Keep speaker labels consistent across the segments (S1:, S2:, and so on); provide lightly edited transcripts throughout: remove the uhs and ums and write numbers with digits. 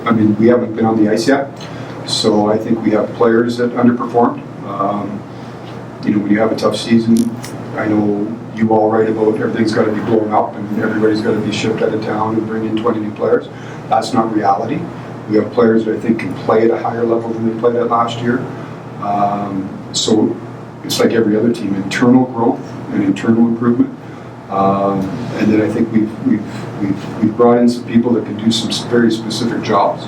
S1: I mean, we haven't been on the ice yet, so I think we have players that underperformed. When you have a tough season, I know you all write about everything's got to be blown up and everybody's got to be shipped out of town and bring in 20 new players. That's not reality. We have players that I think can play at a higher level than they played at last year. So it's like every other team, internal growth and internal improvement. And then I think we've brought in some people that can do some very specific jobs.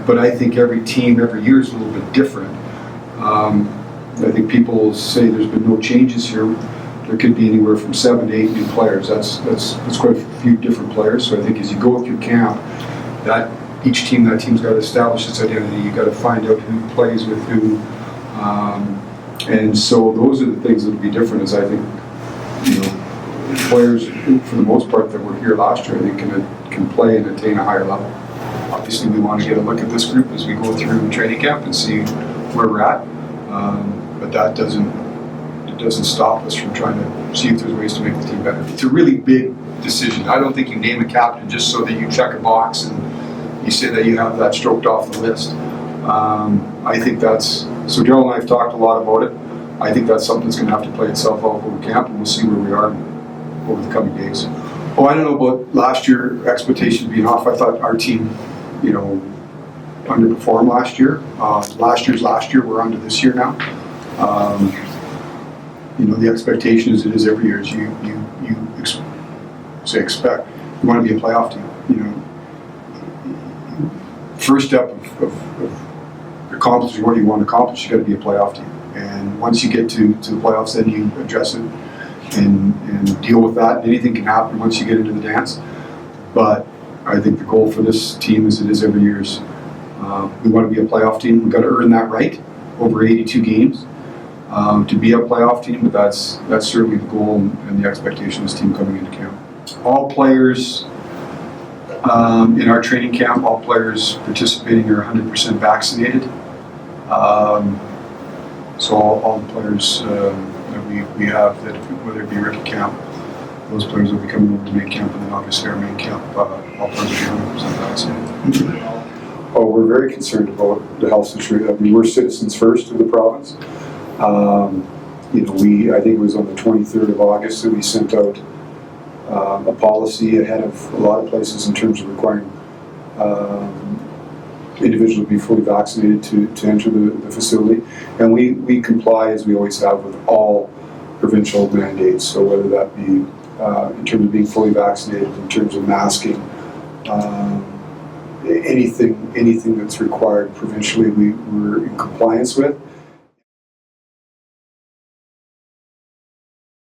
S1: But I think every team every year is a little bit different. I think people say there's been no changes here. There could be anywhere from 7 to 8 new players. That's quite a few different players. So I think as you go through camp, that team's got to establish its identity. You got to find out who plays with who, and so those are the things that will be different. Is I think players for the most part that were here last year, I think can play and attain a higher level. Obviously, we want to get a look at this group as we go through training camp and see where we're at. But that doesn't stop us from trying to see if there's ways to make the team better. It's a really big decision. I don't think you name a captain just so that you check a box and you say that you have that stroked off the list. I think so Darryl and I have talked a lot about it. I think that's something that's going to have to play itself out over camp, and we'll see where we are over the coming days. Oh, I don't know about last year expectations being off. I thought our team, underperformed last year. Last year, we're on to this year now. The expectation as it is every year is you expect you want to be a playoff team. First step of accomplishing what you want to accomplish, you got to be a playoff team. And once you get to the playoffs, then you address it and deal with that. Anything can happen once you get into the dance. But I think the goal for this team, as it is every year, is we want to be a playoff team. We've got to earn that right over 82 games to be a playoff team. But that's certainly the goal and the expectation of this team coming into camp. All players in our training camp, all players participating are 100% vaccinated. So all the players that we have, that whether it be rookie camp, those players will be coming over to main camp, and then obviously our main camp, all players will be 100% vaccinated. Oh, we're very concerned about the health situation. I mean, we're citizens first of the province. I think it was on the 23rd of August that we sent out a policy ahead of a lot of places in terms of requiring individuals to be fully vaccinated to enter the facility. And we comply, as we always have, with all provincial mandates. So whether that be in terms of being fully vaccinated, in terms of masking, anything that's required provincially, we're in compliance with.